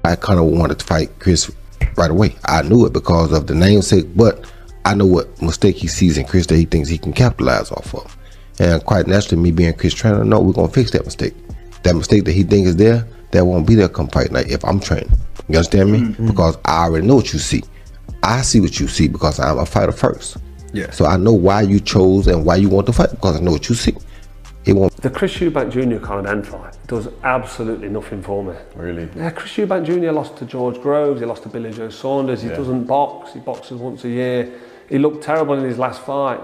I kind of wanted to fight Chris right away. I knew it because of the namesake, but I know what mistake he sees in Chris that he thinks he can capitalize off of. And quite naturally, me being Chris trainer, no, we're gonna fix that mistake. That mistake that he thinks is there, that won't be there come fight night if I'm training. You understand me? Because I already know what you see. I see what you see because I'm a fighter first. Yeah. So I know why you chose and why you want to fight because I know what you see. He won't. The Chris Eubank Jr. Conor Benn fight does absolutely nothing for me. Really? Yeah, Chris Eubank Jr. lost to George Groves, he lost to Billy Joe Saunders, he doesn't box, he boxes once a year. He looked terrible in his last fight.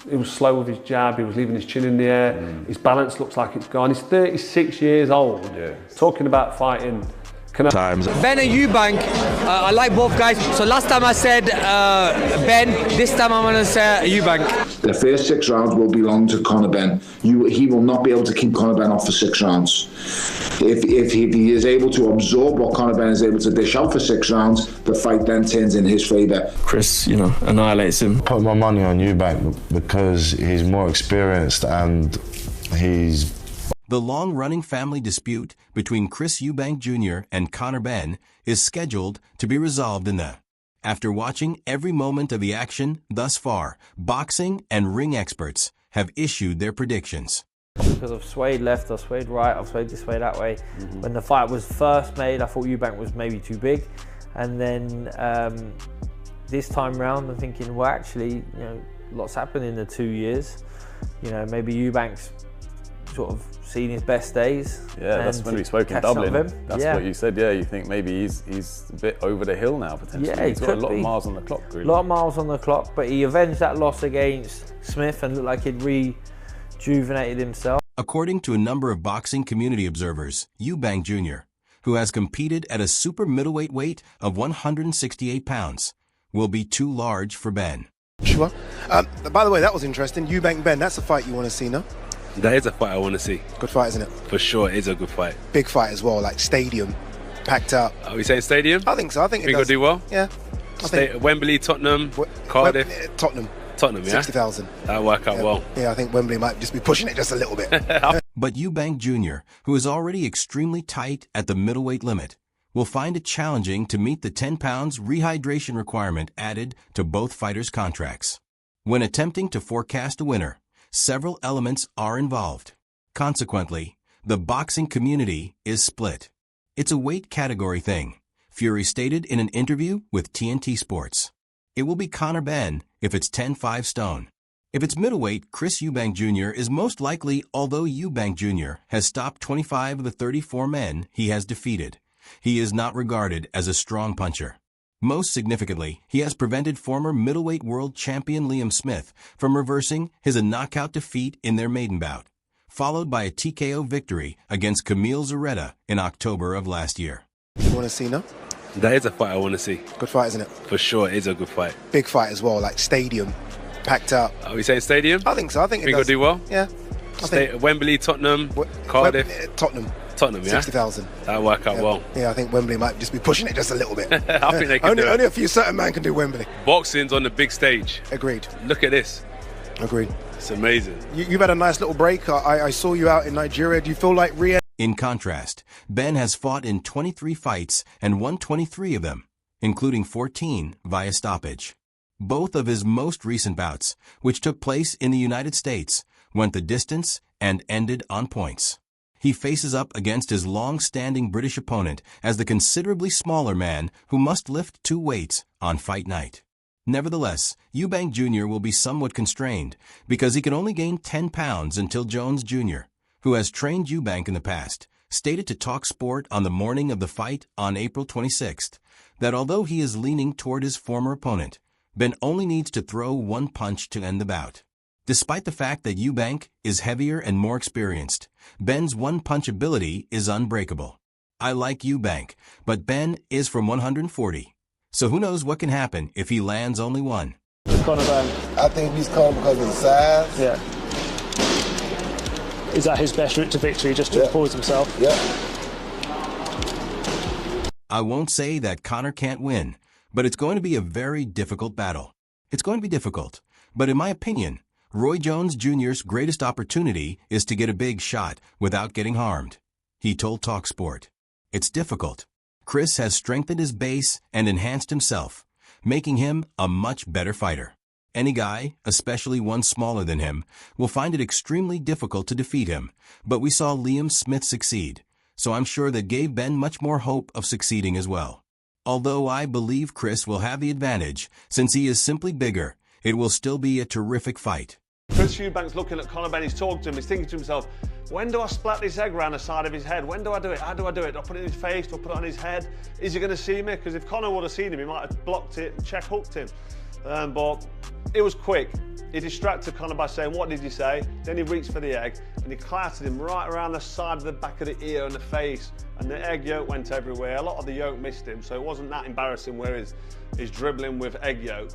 He was slow with his jab, he was leaving his chin in the air, his balance looks like it's gone. He's 36 years old, talking about fighting. Benn and Eubank, I like both guys. So last time I said Benn, this time I'm going to say Eubank. The first 6 rounds will belong to Conor Benn. He will not be able to keep Conor Benn off for 6 rounds. If he is able to absorb what Conor Benn is able to dish out for 6 rounds, the fight then turns in his favour. Chris, annihilates him. Put my money on Eubank because he's more experienced and he's... The long-running family dispute between Chris Eubank Jr. and Conor Benn is scheduled to be resolved in the... After watching every moment of the action thus far, boxing and ring experts have issued their predictions. Because I've swayed left, I've swayed right, I've swayed this way, that way. When the fight was first made, I thought Eubank was maybe too big. And then this time round, I'm thinking, well, actually, lots happened in the 2 years. Maybe Eubank's sort of seen his best days. Yeah, that's when we spoke in Dublin. That's what you said. Yeah, you think maybe he's a bit over the hill now potentially. Yeah, he's got a lot of miles on the clock. Really. A lot of miles on the clock, but he avenged that loss against Smith and looked like he'd rejuvenated himself. According to a number of boxing community observers, Eubank Jr., who has competed at a super middleweight weight of 168 pounds, will be too large for Benn. Sure. By the way, that was interesting. Eubank Benn, that's a fight you want to see, no? That is a fight I want to see. Good fight, isn't it? For sure, it is a good fight. Big fight as well, like stadium, packed out. Are we saying stadium? I think so. I think it does. Do well? Yeah. Wembley, Tottenham, Cardiff? Tottenham. Tottenham, yeah? 60,000. That'll work out well. Yeah, I think Wembley might just be pushing it just a little bit. But Eubank Jr., who is already extremely tight at the middleweight limit, will find it challenging to meet the 10 pounds rehydration requirement added to both fighters' contracts. When attempting to forecast a winner, several elements are involved. Consequently, the boxing community is split. It's a weight category thing, Fury stated in an interview with TNT Sports. It will be Conor Benn if it's 10-5 stone. If it's middleweight, Chris Eubank Jr. is most likely, although Eubank Jr. has stopped 25 of the 34 men he has defeated. He is not regarded as a strong puncher. Most significantly, he has prevented former middleweight world champion Liam Smith from reversing his knockout defeat in their maiden bout, followed by a TKO victory against Camille Zaretta in October of last year. You want to see, no? That is a fight I want to see. Good fight, isn't it? For sure, it is a good fight. Big fight as well, like stadium, packed out. Are we saying stadium? I think so. I think it does. It'll do well? Yeah. Wembley, Tottenham, Cardiff? Tottenham. Tottenham, yeah? 60,000. That'll work out well. Yeah, I think Wembley might just be pushing it just a little bit. I think they can do it. Only a few certain men can do Wembley. Boxing's on the big stage. Agreed. Look at this. Agreed. It's amazing. You've had a nice little break. I saw you out in Nigeria. Do you feel like In contrast, Benn has fought in 23 fights and won 23 of them, including 14 via stoppage. Both of his most recent bouts, which took place in the United States, went the distance and ended on points. He faces up against his long-standing British opponent as the considerably smaller man who must lift 2 weights on fight night. Nevertheless, Eubank Jr. will be somewhat constrained because he can only gain 10 pounds until Jones Jr., who has trained Eubank in the past, stated to TalkSport on the morning of the fight on April 26th that although he is leaning toward his former opponent, Benn only needs to throw 1 punch to end the bout. Despite the fact that Eubank is heavier and more experienced, Benn's one-punch ability is unbreakable. I like Eubank, but Benn is from 140. So who knows what can happen if he lands only one. Conor Benn. I think he's Conor because of the size. Yeah. Is that his best route to victory, just to expose himself? Yeah. I won't say that Conor can't win, but it's going to be a very difficult battle. It's going to be difficult, but in my opinion, Roy Jones Jr.'s greatest opportunity is to get a big shot without getting harmed. He told TalkSport. It's difficult. Chris has strengthened his base and enhanced himself, making him a much better fighter. Any guy, especially one smaller than him, will find it extremely difficult to defeat him, but we saw Liam Smith succeed, so I'm sure that gave Ben much more hope of succeeding as well. Although I believe Chris will have the advantage, since he is simply bigger, it will still be a terrific fight. Chris Eubank's looking at Conor Benn, he's talking to him, he's thinking to himself, when do I splat this egg around the side of his head? When do I do it? How do I do it? Do I put it in his face? Do I put it on his head? Is he going to see me? Because if Conor would have seen him, he might have blocked it and check hooked him. But it was quick. He distracted Conor by saying, what did you say? Then he reached for the egg and he clattered him right around the side of the back of the ear and the face, and the egg yolk went everywhere. A lot of the yolk missed him, so it wasn't that embarrassing where he's dribbling with egg yolk.